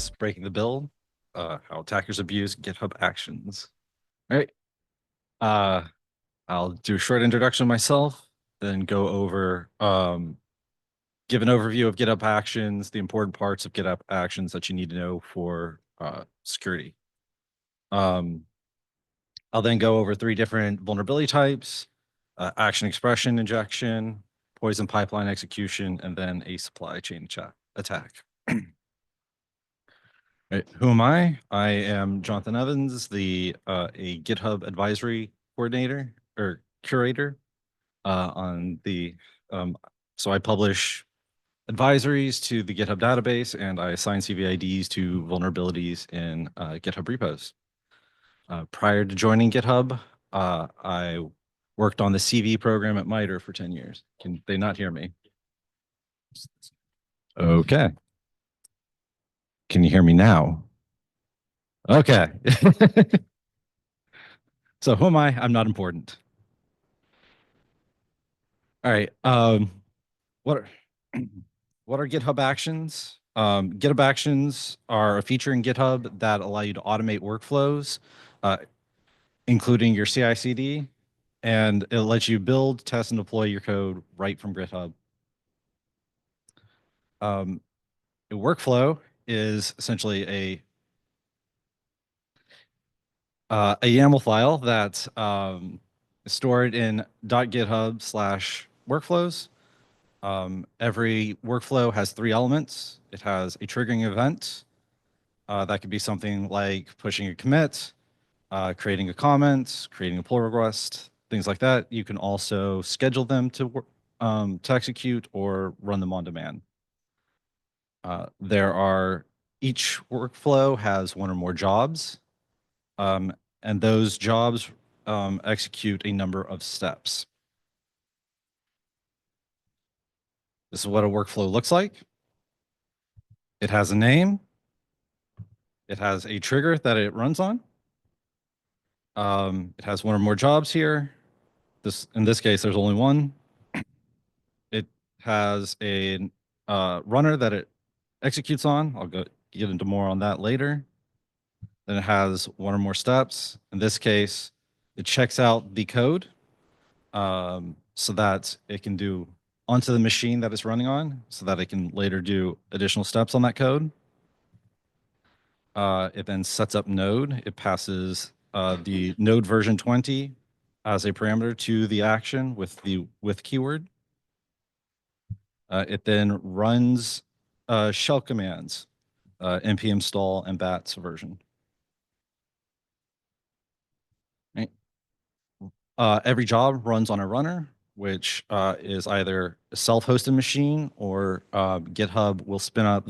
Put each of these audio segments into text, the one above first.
is Breaking the Build, how attackers abuse GitHub Actions. All right. I'll do a short introduction of myself, then go over, give an overview of GitHub Actions, the important parts of GitHub Actions that you need to know for security. I'll then go over 3 different vulnerability types, action expression injection, poison pipeline execution, and then a supply chain attack. Right. Who am I? I am Jonathan Evans, a GitHub Advisory Coordinator or Curator on the. So I publish advisories to the GitHub database, and I assign CVIDs to vulnerabilities in GitHub repos. Prior to joining GitHub, I worked on the CVE program at MITRE for 10 years. Can they not hear me? Okay. Can you hear me now? Okay. So who am I? I'm not important. All right. What are GitHub Actions? GitHub Actions are a feature in GitHub that allow you to automate workflows, including your CI/CD, and it lets you build, test, and deploy your code right from GitHub. A workflow is essentially a YAML file that's stored in .github/workflows. Every workflow has 3 elements. It has a triggering event. That could be something like pushing a commit, creating a comment, creating a pull request, things like that. You can also schedule them to execute or run them on demand. Each workflow has 1 or more jobs, and those jobs execute a number of steps. This is what a workflow looks like. It has a name. It has a trigger that it runs on. It has 1 or more jobs here. In this case, there's only 1. It has a runner that it executes on. I'll get into more on that later. Then it has 1 or more steps. In this case, it checks out the code so that it can do onto the machine that it's running on, so that it can later do additional steps on that code. It then sets up node. It passes the node version 20 as a parameter to the action with the keyword. It then runs shell commands, npm install and bats version. Right. Every job runs on a runner, which is either a self-hosted machine or GitHub will spin up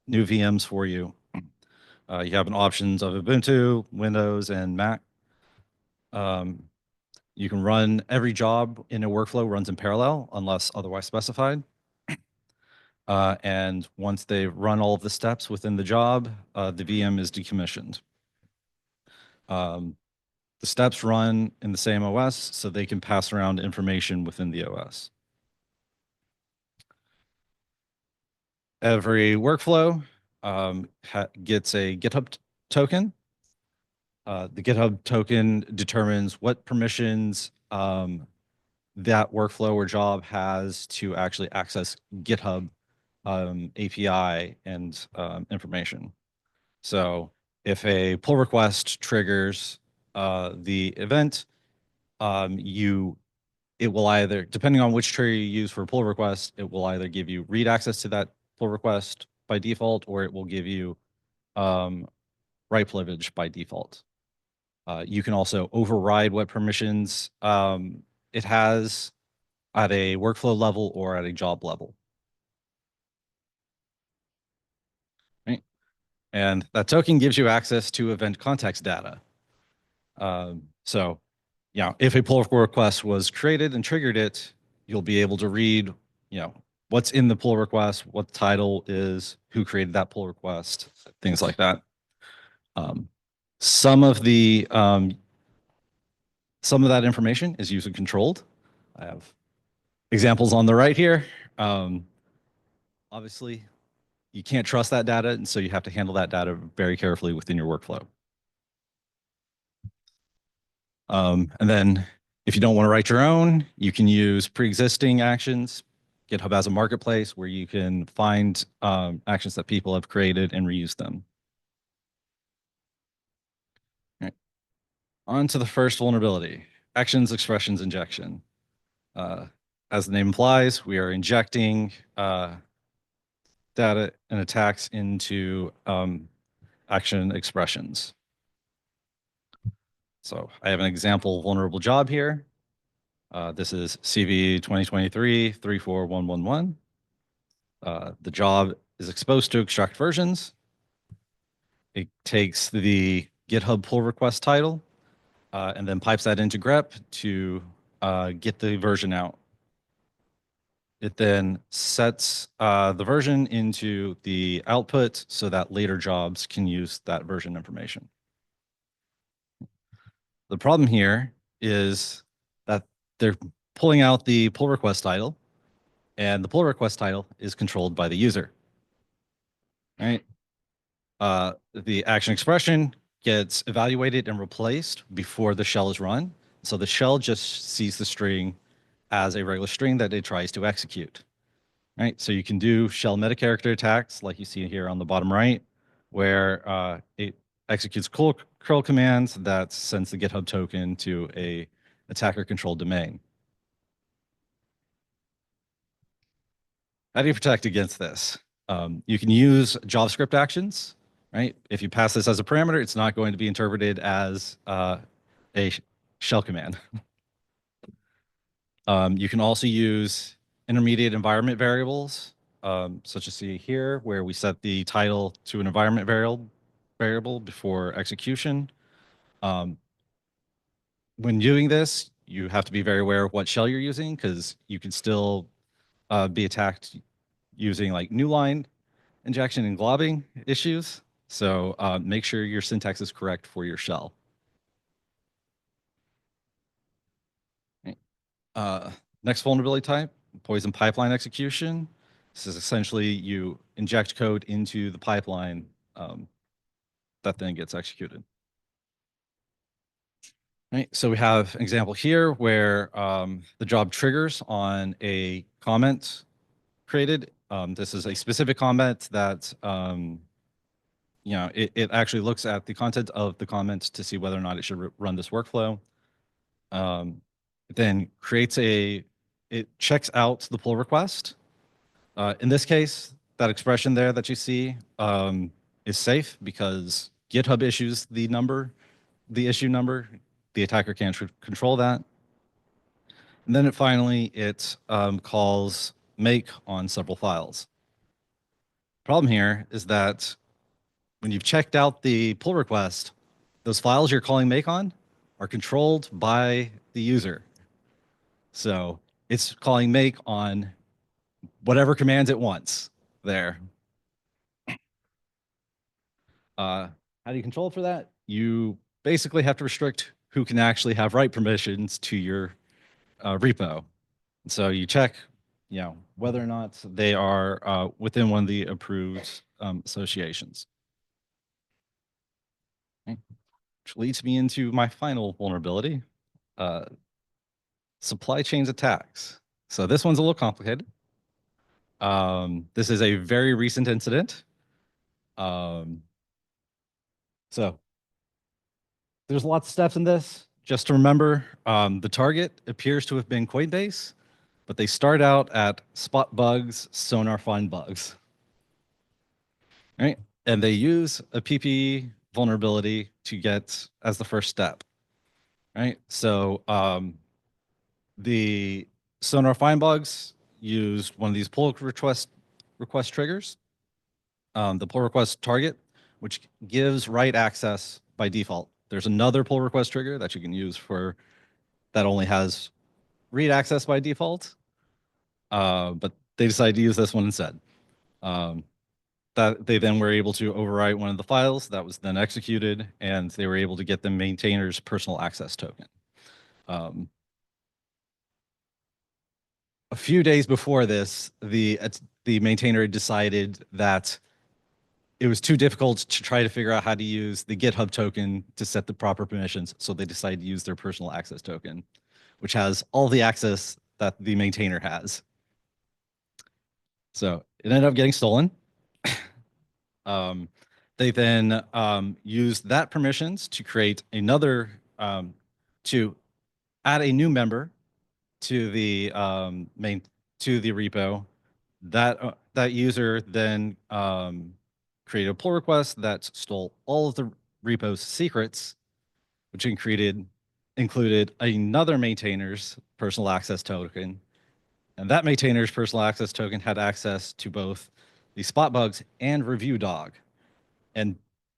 new VMs for you. You have options of Ubuntu, Windows, and Mac. You can run every job in a workflow runs in parallel unless otherwise specified. And once they've run all of the steps within the job, the VM is decommissioned. The steps run in the same OS, so they can pass around information within the OS. Every workflow gets a GitHub token. The GitHub token determines what permissions that workflow or job has to actually access GitHub API and information. So if a pull request triggers the event, it will either, depending on which trigger you use for a pull request, it will either give you read access to that pull request by default, or it will give you write privilege by default. You can also override what permissions it has at a workflow level or at a job level. Right? And that token gives you access to event context data. So, if a pull request was created and triggered it, you'll be able to read, what's in the pull request, what the title is, who created that pull request, things like that. Some of that information is user controlled. I have examples on the right here. Obviously, you can't trust that data, and so you have to handle that data very carefully within your workflow. And then if you don't want to write your own, you can use pre-existing actions. GitHub has a marketplace where you can find actions that people have created and reuse them. All right. On to the first vulnerability, actions expressions injection. As the name implies, we are injecting data and attacks into action expressions. So I have an example vulnerable job here. This is CVE 2023-34111. The job is exposed to extract versions. It takes the GitHub pull request title and then pipes that into grep to get the version out. It then sets the version into the output so that later jobs can use that version information. The problem here is that they're pulling out the pull request title, and the pull request title is controlled by the user. Right? The action expression gets evaluated and replaced before the shell is run. So the shell just sees the string as a regular string that it tries to execute. Right? So you can do shell meta character attacks like you see here on the bottom right, where it executes curl commands that sends the GitHub token to a attacker controlled domain. How do you protect against this? You can use JavaScript actions, right? If you pass this as a parameter, it's not going to be interpreted as a shell command. You can also use intermediate environment variables, such as see here, where we set the title to an environment variable before execution. When doing this, you have to be very aware of what shell you're using, because you can still be attacked using like new line injection and globbing issues. So make sure your syntax is correct for your shell. Next vulnerability type, poison pipeline execution. This is essentially you inject code into the pipeline that then gets executed. Right, so we have an example here where the job triggers on a comment created. This is a specific comment that it actually looks at the content of the comment to see whether or not it should run this workflow. Then it checks out the pull request. In this case, that expression there that you see is safe because GitHub issues the issue number. The attacker can't control that. And then it calls make on several files. Problem here is that when you've checked out the pull request, those files you're calling make on are controlled by the user. So it's calling make on whatever commands it wants there. How do you control for that? You basically have to restrict who can actually have write permissions to your repo. So you check, whether or not they are within one of the approved associations. Okay. Which leads me into my final vulnerability, supply chains attacks. So this one's a little complicated. This is a very recent incident. So there's lots of steps in this. Just to remember, the target appears to have been Coinbase, but they start out at spot bugs, sonar find bugs. Right? And they use a PPE vulnerability to get as the first step. Right? So the sonar find bugs used one of these pull request triggers, the pull request target, which gives write access by default. There's another pull request trigger that you can use that only has read access by default, but they decided to use this one instead. That they then were able to overwrite one of the files that was then executed, and they were able to get the maintainer's personal access token. A few days before this, the maintainer decided that it was too difficult to try to figure out how to use the GitHub token to set the proper permissions. So they decided to use their personal access token, which has all the access that the maintainer has. So it ended up getting stolen. They then used that permissions to create another, to add a new member to the to the repo. That user then created a pull request that stole all of the repo's secrets, which included another maintainer's personal access token. And that maintainer's personal access token had access to both the spot bugs and review dog. And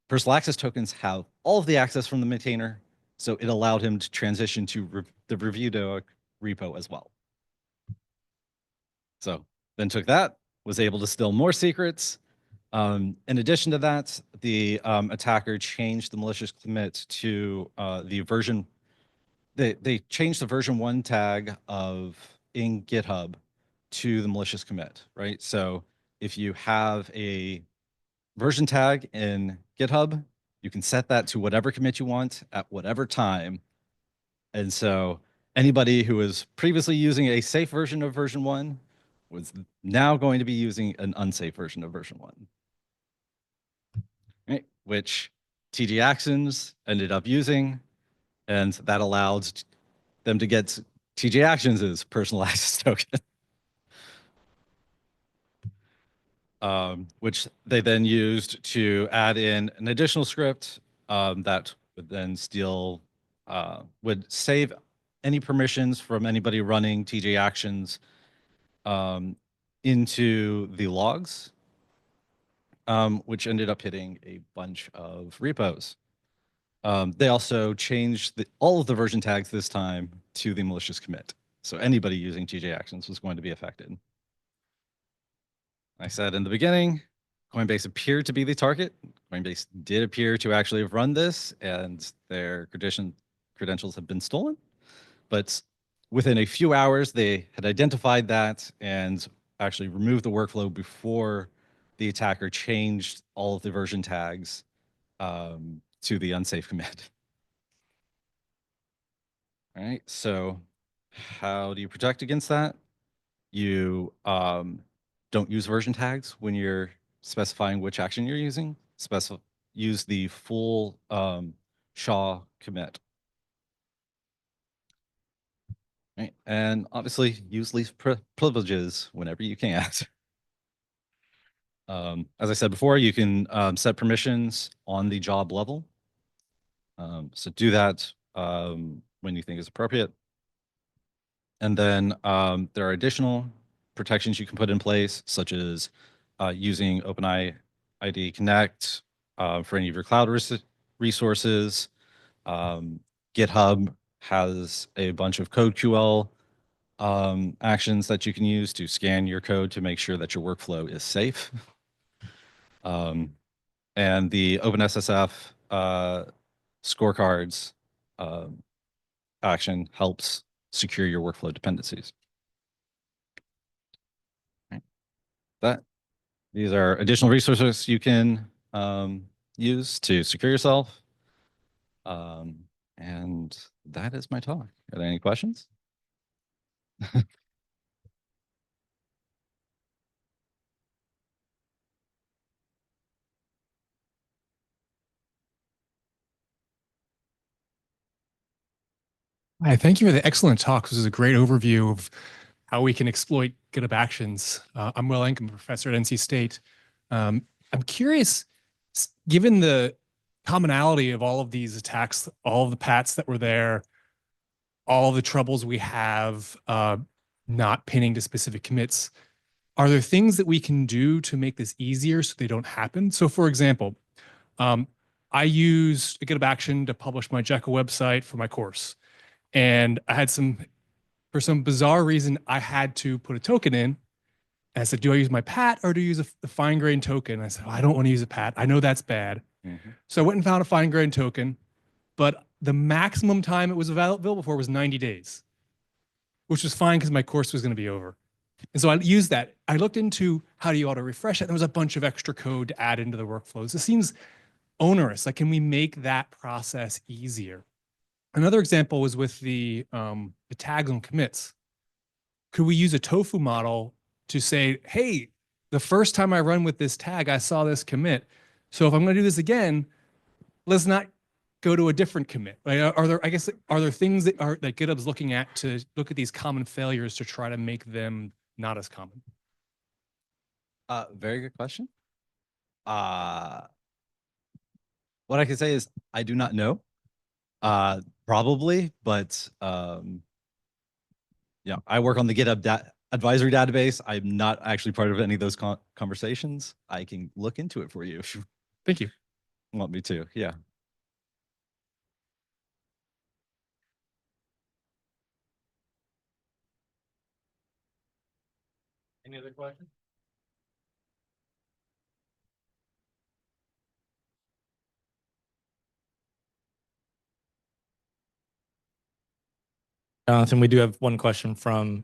personal access tokens have all of the access from the maintainer, so it allowed him to transition to the review dog repo as well. So then took that, was able to steal more secrets. In addition to that, the attacker changed the malicious commit to the version. They changed the version 1 tag of in GitHub to the malicious commit, right? So if you have a version tag in GitHub, you can set that to whatever commit you want at whatever time. And so anybody who was previously using a safe version of version 1 was now going to be using an unsafe version of version 1. Right? Which TG Actions ended up using, and that allowed them to get TG Actions' personal access token. Which they then used to add in an additional script that would then steal, would save any permissions from anybody running TJ Actions into the logs, which ended up hitting a bunch of repos. They also changed all of the version tags this time to the malicious commit. So anybody using TJ Actions was going to be affected. I said in the beginning, Coinbase appeared to be the target. Coinbase did appear to actually have run this, and their credentials have been stolen. But within a few hours, they had identified that and actually removed the workflow before the attacker changed all of the version tags to the unsafe commit. All right, so how do you protect against that? You don't use version tags when you're specifying which action you're using. Use the full SHA commit. Right? And obviously use least privileges whenever you can. As I said before, you can set permissions on the job level. So do that when you think is appropriate. And then there are additional protections you can put in place, such as using OpenID Connect for any of your cloud resources. GitHub has a bunch of CodeQL actions that you can use to scan your code to make sure that your workflow is safe. And the OpenSSF scorecards action helps secure your workflow dependencies. These are additional resources you can use to secure yourself. And that is my talk. Are there any questions? Hi, thank you for the excellent talk. This is a great overview of how we can exploit GitHub Actions. I'm Will Enke, I'm a professor at NC State. I'm curious, given the commonality of all of these attacks, all of the pats that were there, all the troubles we have not pinning to specific commits, are there things that we can do to make this easier so they don't happen? So for example, I used a GitHub Action to publish my Jekyll website for my course. And I had for some bizarre reason, I had to put a token in. And I said, do I use my PAT or do I use a fine grained token? And I said, I don't want to use a PAT. I know that's bad. Mm-hmm. So I went and found a fine grained token, but the maximum time it was available for was 90 days, which was fine because my course was going to be over. And so I used that. I looked into how do you auto refresh it. And there was a bunch of extra code to add into the workflows. It seems onerous. Like, can we make that process easier? Another example was with the tags on commits. Could we use a tofu model to say, hey, the first time I run with this tag, I saw this commit. So if I'm going to do this again, let's not go to a different commit. Right? Are there, I guess, are there things that GitHub's looking at to look at these common failures to try to make them not as common? Very good question. What I can say is I do not know. Probably, but yeah, I work on the GitHub Advisory Database. I'm not actually part of any of those conversations. I can look into it for you if you Thank you. want me to. Yeah. Any other questions? Jonathan, we do have one question from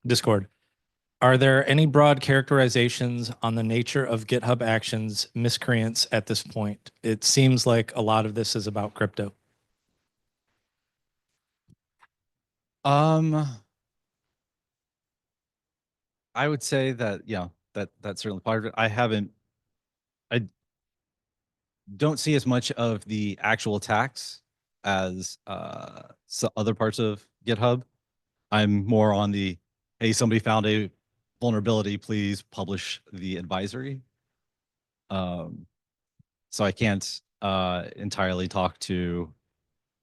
Discord. Are there any broad characterizations on the nature of GitHub Actions miscreants at this point? It seems like a lot of this is about crypto. I would say that, yeah, that's certainly part of it. I don't see as much of the actual attacks as other parts of GitHub. I'm more on the, hey, somebody found a vulnerability, please publish the advisory. So I can't entirely talk to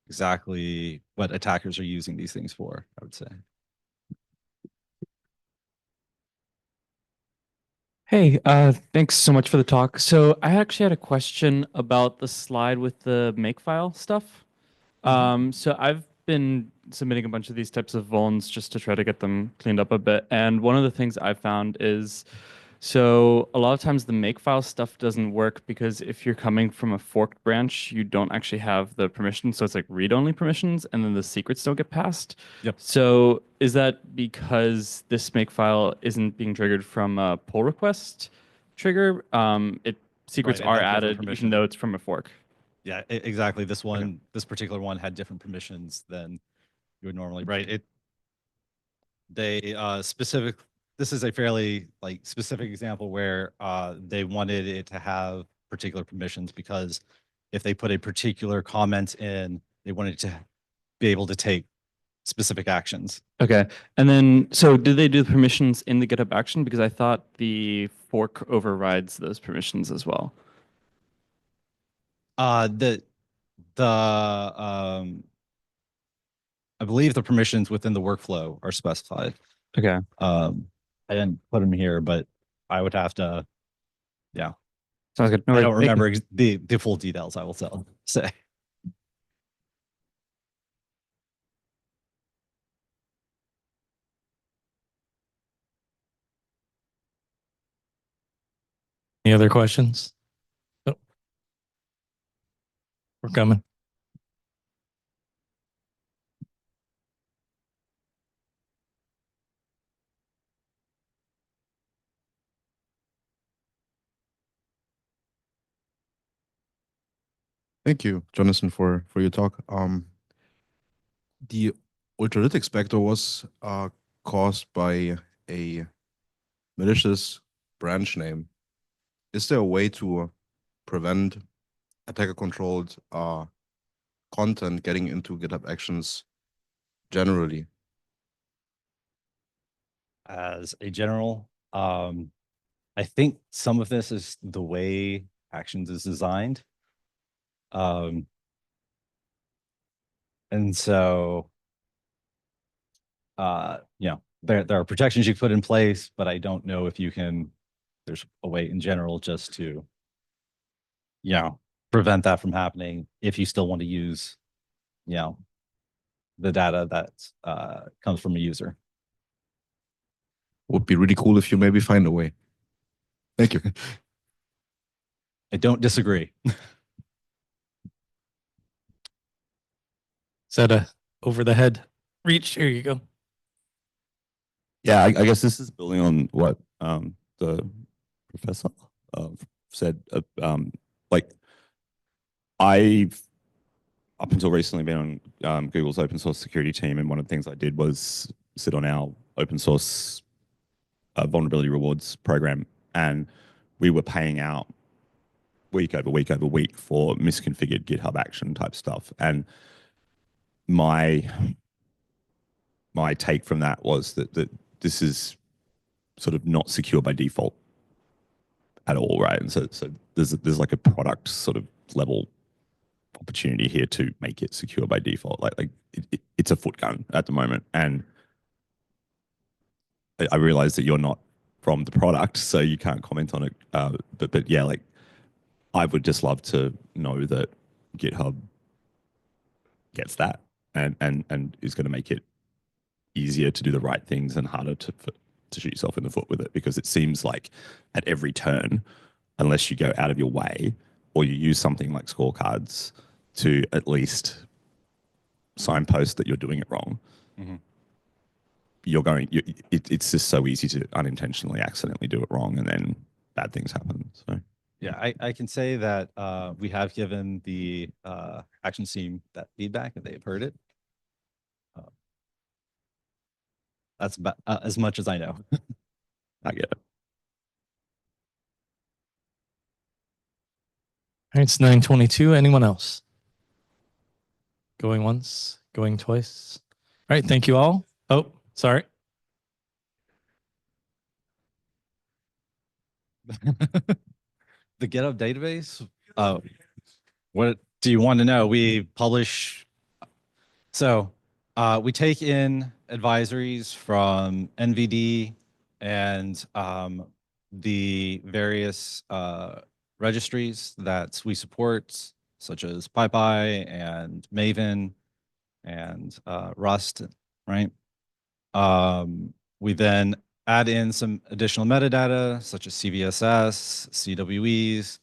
exactly what attackers are using these things for, I would say. Hey, thanks so much for the talk. So I actually had a question about the slide with the makefile stuff. So I've been submitting a bunch of these types of vulns just to try to get them cleaned up a bit. And one of the things I've found is, so a lot of times the makefile stuff doesn't work because if you're coming from a forked branch, you don't actually have the permissions. So it's like read-only permissions, and then the secrets don't get passed. Yep. So is that because this makefile isn't being triggered from a pull request trigger? Secrets Right, it are had different added even permissions. though it's from a fork. Yeah, exactly. This one, this particular one had different permissions than you would normally. Right. They specific. This is a fairly like specific example where they wanted it to have particular permissions because if they put a particular comment in, they wanted to be able to take specific actions. Okay. And then, so did they do the permissions in the GitHub action? Because I thought the fork overrides those permissions as well. The I believe the permissions within the workflow are specified. Okay. I didn't put them here, but I would have to, yeah. Sounds good. No I worries. don't Thank you. remember the full details, I will say. Any other questions? Oh, we're coming. Thank you, Jonathan, for your talk. The ultralytic specter was caused by a malicious branch name. Is there a way to prevent attacker-controlled content getting into GitHub Actions generally? As a general, I think some of this is the way Actions is designed. And so, there are protections you put in place, but I don't know if you can, there's a way in general just to, prevent that from happening if you still want to use, the data that comes from a user. Would be really cool if you maybe find a way. Thank you. I don't disagree. Is that a over the head reach? Here you go. Yeah, I guess this is building on what the professor said. Like I've up until recently been on Google's open source security team, and one of the things I did was sit on our open source vulnerability rewards program, and we were paying out week over week over week for misconfigured GitHub action type stuff. And my take from that was that this is sort of not secure by default at all, right? And so there's like a product sort of level opportunity here to make it secure by default. Like it's a foot gun at the moment, and I realize that you're not from the product, so you can't comment on it. But yeah, like I would just love to know that GitHub gets that and is going to make it easier to do the right things and harder to shoot yourself in the foot with it, because it seems like at every turn, unless you go out of your way or you use something like scorecards to at least signpost that you're doing it wrong, it's just so easy to unintentionally accidentally do it wrong, and then bad things happen. So yeah, I can say that we have given the action team that feedback and they've heard it. That's about as much as I know. I get it. All right, it's 9:22. Anyone else? Going once, going twice. All right, thank you all. Oh, sorry. The GitHub database. What do you want to know? We publish. So we take in advisories from NVD and the various registries that we support, such as PyPy and Maven and Rust, right? We then add in some additional metadata, such as CVSS, CWEs,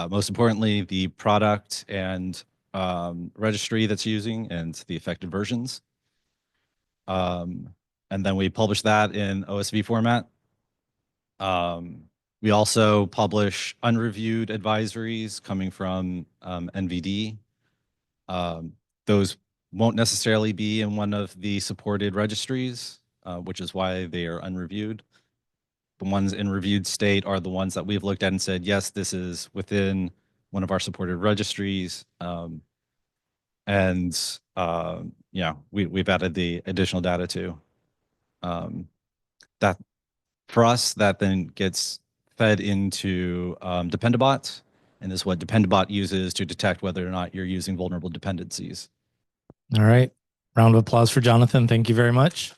most importantly, the product and registry that's using and the affected versions. And then we publish that in OSV format. We also publish unreviewed advisories coming from NVD. Those won't necessarily be in one of the supported registries, which is why they are unreviewed. The ones in reviewed state are the ones that we've looked at and said, yes, this is within one of our supported registries. Yeah, we've added the additional data too. That for us, that then gets fed into Dependabot, and is what Dependabot uses to detect whether or not you're using vulnerable dependencies. All right. Round of applause for Jonathan. Thank you very much.